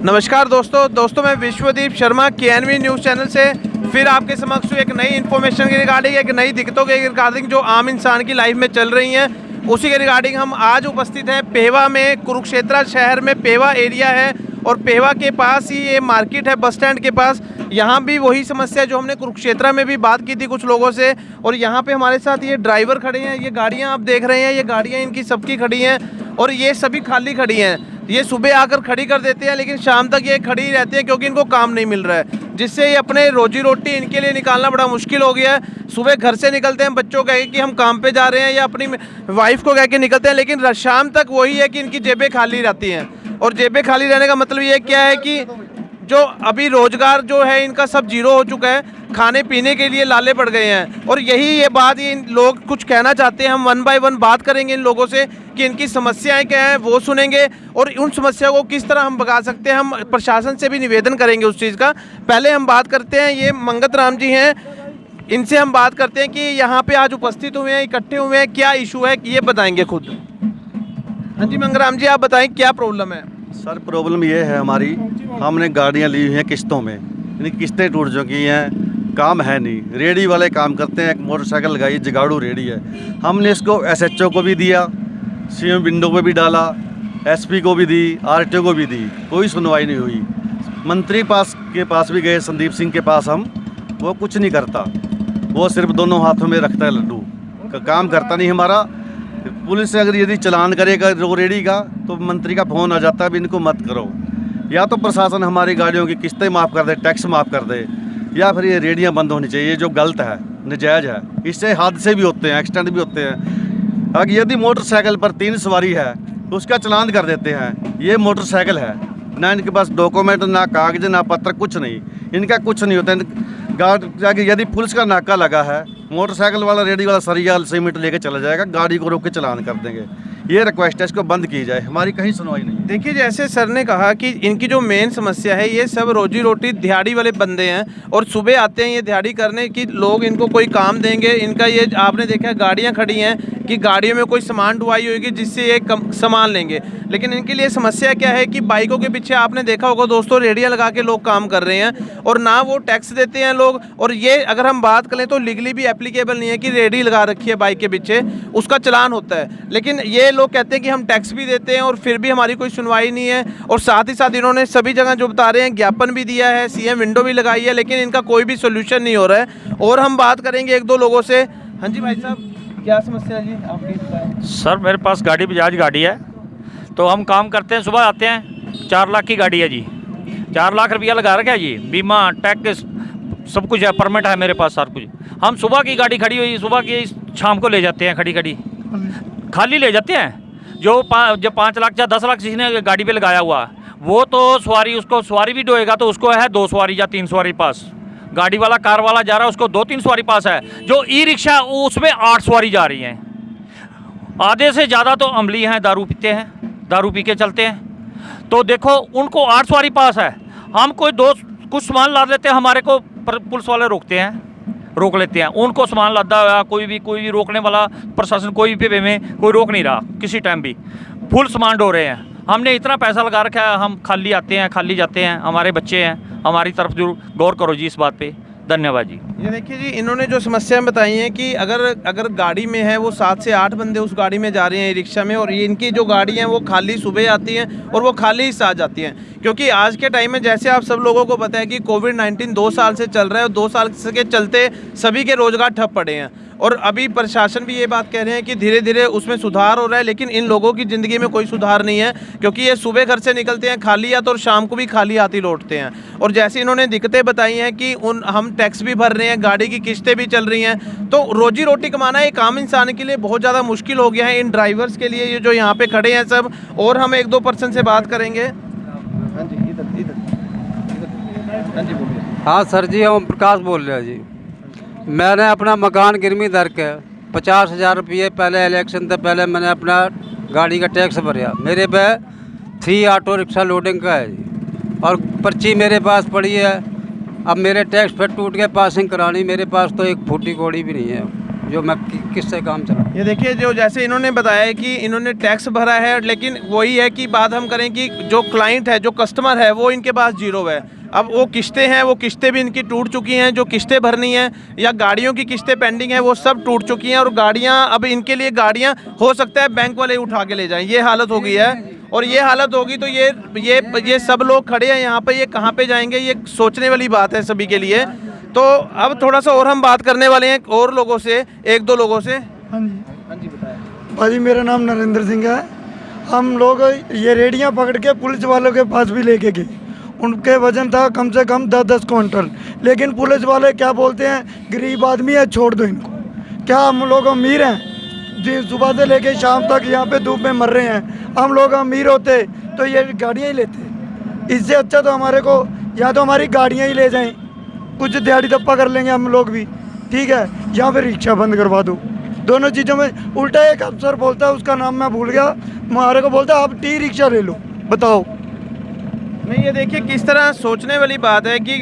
नमस्कार दोस्तों मैं Vishwadeep Sharma KNV news channel से फिर आपके समक्ष एक नई इन्फॉर्मेशन के रिगार्डिंग, एक नई दिक्कतों के रिगार्डिंग जो आम इंसान की लाइफ में चल रही हैं, उसी के रिगार्डिंग हम आज उपस्थित हैं पेहवा में। कुरुक्षेत्र शहर में पेहवा एरिया है और पेहवा के पास ही ये मार्केट है, बस स्टैंड के पास। यहाँ भी वही समस्या जो हमने कुरुक्षेत्र में भी बात की थी कुछ लोगों से। और यहाँ पे हमारे साथ ये ड्राइवर खड़े हैं, ये गाड़ियाँ आप देख रहे हैं, ये गाड़ियाँ इनकी सबकी खड़ी हैं और ये सभी खाली खड़ी हैं। ये सुबह आकर खड़ी कर देते हैं लेकिन शाम तक ये खड़ी ही रहती है क्योंकि इनको काम नहीं मिल रहा है, जिससे ये अपने रोजी रोटी इनके लिए निकालना बड़ा मुश्किल हो गया है। सुबह घर से निकलते हैं बच्चों कह के कि हम काम पे जा रहे हैं या अपनी वाइफ को कह के निकलते हैं, लेकिन शाम तक वही है कि इनकी जेबें खाली रहती हैं। और जेबें खाली रहने का मतलब ये क्या है कि जो अभी रोजगार जो है इनका सब जीरो हो चुका है, खाने पीने के लिए लाले पड़ गए हैं। और ये बात ये लोग कुछ कहना चाहते हैं। हम 1 बाय 1 बात करेंगे इन लोगों से कि इनकी समस्याएं क्या हैं, वो सुनेंगे और उन समस्या को किस तरह हम भगा सकते हैं। हम प्रशासन से भी निवेदन करेंगे उस चीज़ का। पहले हम बात करते हैं, ये मंगत राम जी हैं, इनसे हम बात करते हैं कि यहाँ पे आज उपस्थित हुए हैं, इकट्ठे हुए हैं, क्या इशू है ये बताएंगे खुद। हाँ जी मंगराम जी, आप बताएं क्या प्रॉब्लम है। सर प्रॉब्लम ये है हमारी, हमने गाड़ियाँ ली हुई हैं किस्तों में, यानी किस्तें टूट चुकी हैं, काम है नहीं। रेडी वाले काम करते हैं, एक मोटरसाइकिल लगाई, जगाड़ू रेडी है। हमने इसको SHO को भी दिया, CM विंडो पे भी डाला, SP को भी दी, RTO को भी दी, कोई सुनवाई नहीं हुई। मंत्री के पास भी गए, संदीप सिंह के पास हम, वो कुछ नहीं करता, वो सिर्फ दोनों हाथों में रखता है लड्डू, काम करता नहीं हमारा। पुलिस अगर यदि चलान करेगा रो रेडी का तो मंत्री का फ़ोन आ जाता है, अब इनको मत करो। या तो प्रशासन हमारी गाड़ियों की किस्तें माफ़ कर दे, टैक्स माफ़ कर दे, या फिर ये रेडियाँ बंद होनी चाहिए, ये जो गलत है, नजायज़ है। इससे हादसे भी होते हैं, एक्सीडेंट भी होते हैं। अगर यदि मोटरसाइकिल पर 3 सवारी है तो उसका चलान कर देते हैं। ये मोटरसाइकिल है, ना इनके पास डॉक्यूमेंट, ना कागज, ना पत्र, कुछ नहीं, इनका कुछ नहीं होता। यदि पुलिस का नाका लगा है, मोटरसाइकिल वाला रेडी वाला सरिया सीमेंट लेके चला जाएगा, गाड़ी को रोक के चलान कर देंगे। ये रिक्वेस्ट है, इसको बंद की जाए, हमारी कहीं सुनवाई नहीं। देखिए जैसे सर ने कहा कि इनकी जो मेन समस्या है, ये सब रोजी रोटी दिहाड़ी वाले बंदे हैं और सुबह आते हैं ये दिहाड़ी करने की, लोग इनको कोई काम देंगे। इनका ये आपने देखा गाड़ियां खड़ी हैं कि गाड़ियों में कोई सामान ढुआई होगी जिससे ये सामान लेंगे, लेकिन इनके लिए समस्या क्या है कि बाइकों के पीछे आपने देखा होगा दोस्तों, रेडियाँ लगा के लोग काम कर रहे हैं और ना वो टैक्स देते हैं लोग। और ये अगर हम बात करें तो लीगली भी एप्लीकेबल नहीं है कि रेडी लगा रखी है बाइक के पीछे, उसका चलान होता है। लेकिन ये लोग कहते हैं कि हम टैक्स भी देते हैं और फिर भी हमारी कोई सुनवाई नहीं है। और साथ ही साथ इन्होंने सभी जगह जो बता रहे हैं ज्ञापन भी दिया है, CM विंडो भी लगाई है, लेकिन इनका कोई भी सोल्यूशन नहीं हो रहा है। और हम बात करेंगे 1-2 लोगों से। हाँ जी भाई साहब, क्या समस्या है जी आपकी बताएं। सर मेरे पास बजाज गाड़ी है, तो हम काम करते हैं, सुबह आते हैं। 4 लाख की गाड़ी है जी, 4 लाख रुपया लगा रखा है जी, बीमा टैक्स सब कुछ है, परमिट है मेरे पास सर कुछ। हम सुबह की गाड़ी खड़ी हुई, सुबह की शाम को ले जाते हैं, खड़ी खाली ले जाते हैं। जो 5 लाख या 10 लाख जिसने गाड़ी पे लगाया हुआ वो तो सवारी, उसको सवारी भी ढोएगा तो उसको है 2 सवारी या 3 सवारी पास। गाड़ी वाला, कार वाला जा रहा है, उसको 2-3 सवारी पास है। जो ई-रिक्शा उसमें 8 सवारी जा रही हैं। आधे से ज़्यादा तो अमली हैं, दारू पीते हैं, दारू पी के चलते हैं। तो देखो उनको 8 सवारी पास है, हम कोई कुछ सामान ला लेते हैं, हमारे को पुलिस वाले रोक लेते हैं। उनको सामान लादा हुआ कोई भी रोकने वाला प्रशासन कोई भी वे में कोई रोक नहीं रहा, किसी टाइम भी फुल सामान ढो रहे हैं। हमने इतना पैसा लगा रखा है, हम खाली आते हैं खाली जाते हैं, हमारे बच्चे हैं, हमारी तरफ जरूर गौर करो जी इस बात पे। धन्यवाद जी। ये देखिए जी, इन्होंने जो समस्याएं बताई हैं कि अगर गाड़ी में है वो 7 से 8 बंदे उस गाड़ी में जा रहे हैं रिक्शा में, और ये इनकी जो गाड़ी हैं वो खाली सुबह आती हैं और वो खाली ही साथ जाती हैं। क्योंकि आज के टाइम में जैसे आप सब लोगों को पता है कि कोविड-19 2 साल से चल रहा है और 2 साल के चलते सभी के रोजगार ठप पड़े हैं। और अभी प्रशासन भी ये बात कह रहे हैं कि धीरे धीरे उसमें सुधार हो रहा है, लेकिन इन लोगों की ज़िंदगी में कोई सुधार नहीं है क्योंकि ये सुबह घर से निकलते हैं खाली हाथ और शाम को भी खाली हाथ ही लौटते हैं। और जैसे इन्होंने दिक्कतें बताई हैं कि हम टैक्स भी भर रहे हैं, गाड़ी की किस्तें भी चल रही हैं, तो रोजी रोटी कमाना एक आम इंसान के लिए बहुत ज़्यादा मुश्किल हो गया है, इन ड्राइवर्स के लिए, ये जो यहाँ पे खड़े हैं सब। और हम 1-2 पर्सन से बात करेंगे। हाँ जी, इधर हाँ जी बोलिए। हाँ सर जी, हम प्रकाश बोल रहे हैं जी। मैंने अपना मकान गिरवी धर के 50,000 रुपये पहले इलेक्शन से पहले मैंने अपना गाड़ी का टैक्स भरा। मेरे पे 3 ऑटो रिक्शा लोडिंग का है जी, और पर्ची मेरे पास पड़ी है। अब मेरे टैक्स फिर टूट के पासिंग करानी, मेरे पास तो एक फूटी कौड़ी भी नहीं है। जो मैं किससे काम चला। ये देखिए, जो जैसे इन्होंने बताया है कि इन्होंने टैक्स भरा है, लेकिन वही है कि बात हम करें कि जो क्लाइंट है, जो कस्टमर है, वो इनके पास जीरो है। अब वो किस्तें हैं, वो किस्तें भी इनकी टूट चुकी हैं, जो किस्तें भरनी हैं या गाड़ियों की किस्तें पेंडिंग हैं वो सब टूट चुकी हैं, और गाड़ियां अब इनके लिए गाड़ियां हो सकता है बैंक वाले उठा के ले जाएं, ये हालत हो गई है। और ये हालत होगी तो ये सब लोग खड़े हैं यहाँ पे, ये कहाँ पे जाएंगे, ये सोचने वाली बात है सभी के लिए। तो अब थोड़ा सा और हम बात करने वाले हैं और लोगों से, एक दो लोगों से। हाँ जी बताएं। भाजी मेरा नाम नरेंद्र सिंह है। हम लोग ये रेडियां पकड़ के पुलिस वालों के पास भी लेके गए, उनके वजन था कम से कम 10-10 क्विंटल, लेकिन पुलिस वाले क्या बोलते हैं, गरीब आदमी है छोड़ दो इनको। क्या हम लोग अमीर हैं? जी, सुबह से लेके शाम तक यहाँ पे धूप में मर रहे हैं। हम लोग अमीर होते तो ये गाड़ियाँ ही लेते। इससे अच्छा तो हमारे को या तो हमारी गाड़ियाँ ही ले जाएं, कुछ दिहाड़ी दप्पा कर लेंगे हम लोग भी, ठीक है, या फिर रिक्शा बंद करवा दो। दोनों चीज़ों में उल्टा एक अफसर बोलता है, उसका नाम मैं भूल गया, हमारे को बोलता है आप टी रिक्शा ले लो। बताओ। नहीं, ये देखिए किस तरह सोचने वाली बात है कि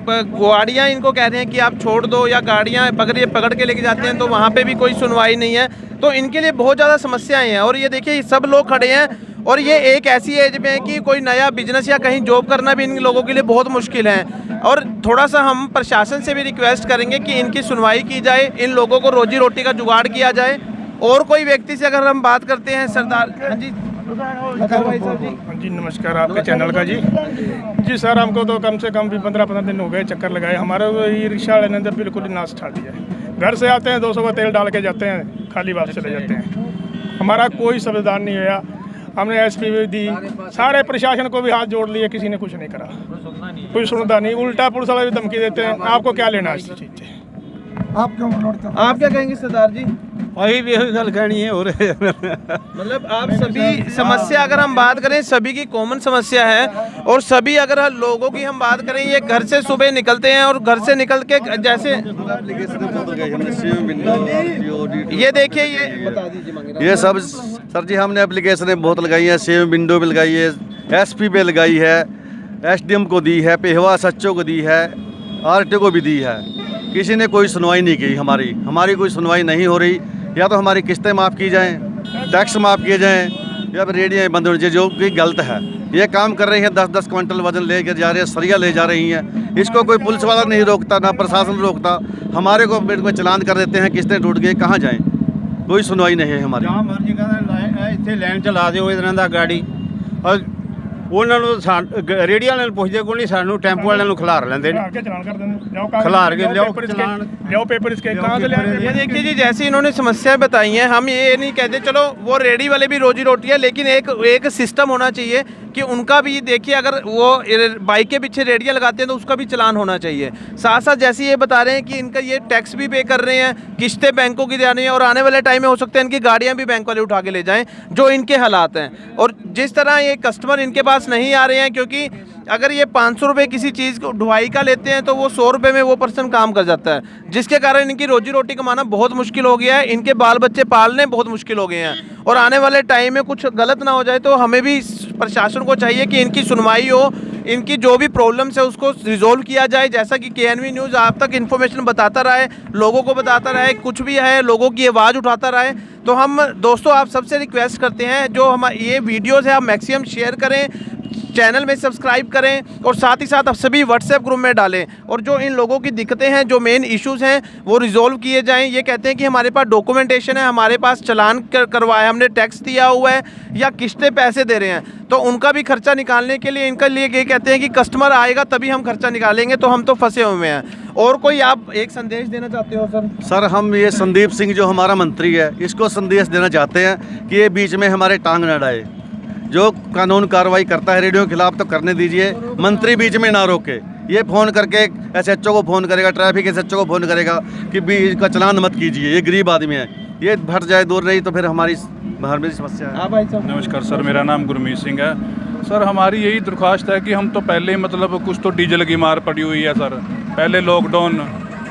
गाड़ियाँ इनको कह रहे हैं कि आप छोड़ दो, या गाड़ियाँ अगर ये पकड़ के लेके जाते हैं तो वहाँ पे भी कोई सुनवाई नहीं है। तो इनके लिए बहुत ज़्यादा समस्याएं हैं। और ये देखिए सब लोग खड़े हैं, और ये एक ऐसी एज में है कि कोई नया बिजनेस या कहीं जॉब करना भी इन लोगों के लिए बहुत मुश्किल है। और थोड़ा सा हम प्रशासन से भी रिक्वेस्ट करेंगे कि इनकी सुनवाई की जाए, इन लोगों को रोजी रोटी का जुगाड़ किया जाए। और कोई व्यक्ति से अगर हम बात करते हैं, सरदार, हाँ जी भाई साहब जी। जी नमस्कार, आपके चैनल का जी सर, हमको तो कम से कम भी 15-15 दिन हो गए चक्कर लगाए। हमारे तो ये रिक्शा वाले ने तो बिल्कुल ही नाश ठा दिया है। घर से आते हैं 200 का तेल डाल के जाते हैं, खाली वापस चले जाते हैं। हमारा कोई संविधान नहीं हुआ। हमने एसपी भी दी, सारे प्रशासन को भी हाथ जोड़ लिए, किसी ने कुछ नहीं करा, कोई सुनता नहीं। उल्टा पुलिस वाले भी धमकी देते हैं। आपको क्या लेना है इस चीज़ से? आप क्यों आप क्या कहेंगे सरदार जी? वही भी गल कहनी है। और मतलब आप सभी समस्या, अगर हम बात करें, सभी की कॉमन समस्या है। और सभी अगर लोगों की हम बात करें, ये घर से सुबह निकलते हैं और घर से निकल के जैसे ये देखिए, ये सब सर जी हमने एप्लीकेशनें बहुत लगाई हैं, सेम विंडो भी लगाई है, एसपी पे लगाई है, एसडीएम को दी है, पेहवा सच्चो को दी है, आरटीओ को भी दी है। किसी ने कोई सुनवाई नहीं की। हमारी कोई सुनवाई नहीं हो रही। या तो हमारी किस्तें माफ़ की जाएं, टैक्स माफ़ किए जाएं, या फिर रेडियाँ बंद हो जाए, जो कि गलत है। ये काम कर रही हैं, 10-10 क्विंटल वजन लेकर जा रहे हैं, सरिया ले जा रही हैं। इसको कोई पुलिस वाला नहीं रोकता, ना प्रशासन रोकता। हमारे को में चलान कर देते हैं, किस्तें टूट गई, कहाँ जाएँ? कोई सुनवाई नहीं है हमारी। जहाँ मर्जी का इतने लैन चला दो इस तरह का गाड़ी, और उन्होंने रेडियो वाले पुछते को नहीं, सानू टैंपो वाले खिलार लेंगे, खिलार के लियाओ पेपर इसके कहाँ से ले। ये देखिए जी, जैसे इन्होंने समस्याएं बताई हैं, हम ये नहीं कहते चलो वो रेडी वाले भी रोजी रोटी है, लेकिन एक सिस्टम होना चाहिए कि उनका भी देखिए, अगर वो बाइक के पीछे रेडियाँ लगाते हैं तो उसका भी चलान होना चाहिए। साथ साथ जैसे ये बता रहे हैं कि इनका ये टैक्स भी पे कर रहे हैं, किस्तें बैंकों की देनी है, और आने वाले टाइम में हो सकता है इनकी गाड़ियाँ भी बैंक वाले उठा के ले जाएँ, जो इनके हालात हैं। और जिस तरह ये कस्टमर इनके पास नहीं आ रहे हैं, क्योंकि अगर ये 500 रुपये किसी चीज़ को ढुआई का लेते हैं तो वो 100 रुपये में वो पर्सन काम कर जाता है, जिसके कारण इनकी रोजी रोटी कमाना बहुत मुश्किल हो गया है। इनके बाल बच्चे पालने बहुत मुश्किल हो गए हैं। और आने वाले टाइम में कुछ गलत ना हो जाए तो हमें भी प्रशासन को चाहिए कि इनकी सुनवाई हो, इनकी जो भी प्रॉब्लम्स है उसको रिजोल्व किया जाए। जैसा कि KNV न्यूज़ आप तक इन्फॉर्मेशन बताता रहे, लोगों को बताता रहे, कुछ भी है लोगों की आवाज़ उठाता रहे। तो हम दोस्तों आप सबसे रिक्वेस्ट करते हैं, जो हम ये वीडियोज़ है आप मैक्सिमम शेयर करें, चैनल में सब्सक्राइब करें, और साथ ही साथ आप सभी व्हाट्सएप ग्रुप में डालें। और जो इन लोगों की दिक्कतें हैं, जो मेन इश्यूज़ हैं, वो रिजोल्व किए जाएं। ये कहते हैं कि हमारे पास डॉक्यूमेंटेशन है, हमारे पास चालान करवाया, हमने टैक्स दिया हुआ है, या किस्तें पैसे दे रहे हैं, तो उनका भी खर्चा निकालने के लिए इनका लिए ये कहते हैं कि कस्टमर आएगा तभी हम खर्चा निकालेंगे, तो हम तो फंसे हुए हैं। और कोई आप एक संदेश देना चाहते हो सर? सर हम ये संदीप सिंह जो हमारा मंत्री है, इसको संदेश देना चाहते हैं कि ये बीच में हमारे टांग न अड़ाए। जो कानून कार्रवाई करता है रेडियो के खिलाफ तो करने दीजिए, मंत्री बीच में ना रोके। ये फ़ोन करके SHO को फ़ोन करेगा, ट्रैफिक SHO को फ़ोन करेगा कि भी इसका चलान मत कीजिए, ये गरीब आदमी है, ये भट जाए दूर नहीं तो फिर हमारी समस्या है। हाँ भाई साहब। नमस्कार सर, मेरा नाम गुरमीत सिंह है। सर हमारी यही दरख्वास्त है कि हम तो पहले मतलब कुछ तो डीजल की मार पड़ी हुई है सर, पहले लॉकडाउन,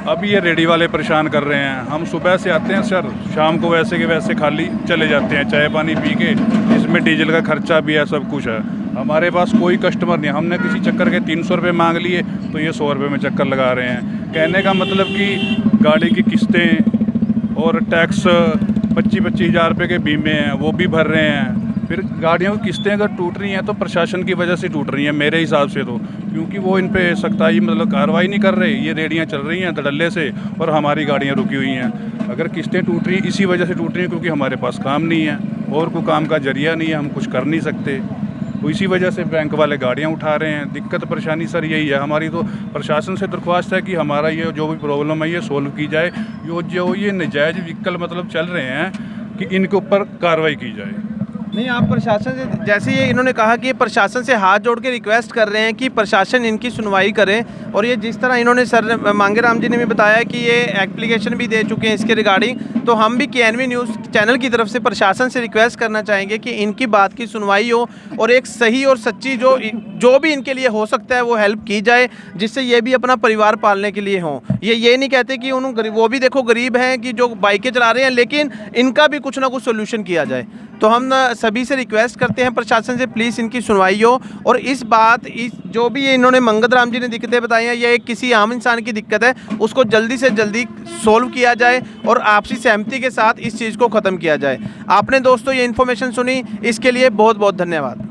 अभी ये रेडी वाले परेशान कर रहे हैं। हम सुबह से आते हैं सर, शाम को वैसे के वैसे खाली चले जाते हैं, चाय पानी पी के, इसमें डीजल का खर्चा भी है, सब कुछ है। हमारे पास कोई कस्टमर नहीं, हमने किसी चक्कर के 300 रुपये मांग लिए तो ये 100 रुपये में चक्कर लगा रहे हैं। कहने का मतलब कि गाड़ी की किस्तें और टैक्स 25-25 हज़ार रुपये के बीमे हैं वो भी भर रहे हैं। फिर गाड़ियों की किस्तें अगर टूट रही हैं तो प्रशासन की वजह से टूट रही हैं मेरे हिसाब से, तो क्योंकि वो इन पे सख्ताई मतलब कार्रवाई नहीं कर रहे। ये रेडियाँ चल रही हैं धड़ल्ले से और हमारी गाड़ियाँ रुकी हुई हैं। अगर किस्तें टूट रही हैं इसी वजह से टूट रही हैं क्योंकि हमारे पास काम नहीं है और कोई काम का जरिया नहीं है, हम कुछ कर नहीं सकते, तो इसी वजह से बैंक वाले गाड़ियाँ उठा रहे हैं। दिक्कत परेशानी सर यही है हमारी। तो प्रशासन से दरख्वास्त है कि हमारा ये जो भी प्रॉब्लम है ये सोल्व की जाए। जो ये नाजायज़ व्हीकल मतलब चल रहे हैं कि इनके ऊपर कार्रवाई की जाए। नहीं, आप प्रशासन से, जैसे ये इन्होंने कहा कि प्रशासन से हाथ जोड़ के रिक्वेस्ट कर रहे हैं कि प्रशासन इनकी सुनवाई करे, और ये जिस तरह इन्होंने सर मांगे राम जी ने भी बताया कि ये एप्लीकेशन भी दे चुके हैं इसके रिगार्डिंग, तो हम भी KNV न्यूज़ चैनल की तरफ से प्रशासन से रिक्वेस्ट करना चाहेंगे कि इनकी बात की सुनवाई हो और एक सही और सच्ची जो भी इनके लिए हो सकता है वो हेल्प की जाए, जिससे ये भी अपना परिवार पालने के लिए हों। ये नहीं कहते कि उन्होंने वो भी देखो गरीब हैं कि जो बाइकें चला रहे हैं, लेकिन इनका भी कुछ ना कुछ सोल्यूशन किया जाए। तो हम सभी से रिक्वेस्ट करते हैं प्रशासन से प्लीज़ इनकी सुनवाई हो, और इस जो भी ये इन्होंने मंगत राम जी ने दिक्कतें बताई हैं, यह एक किसी आम इंसान की दिक्कत है, उसको जल्दी से जल्दी सोल्व किया जाए और आपसी सहमति के साथ इस चीज़ को ख़त्म किया जाए। आपने दोस्तों ये इन्फॉर्मेशन सुनी, इसके लिए बहुत बहुत धन्यवाद।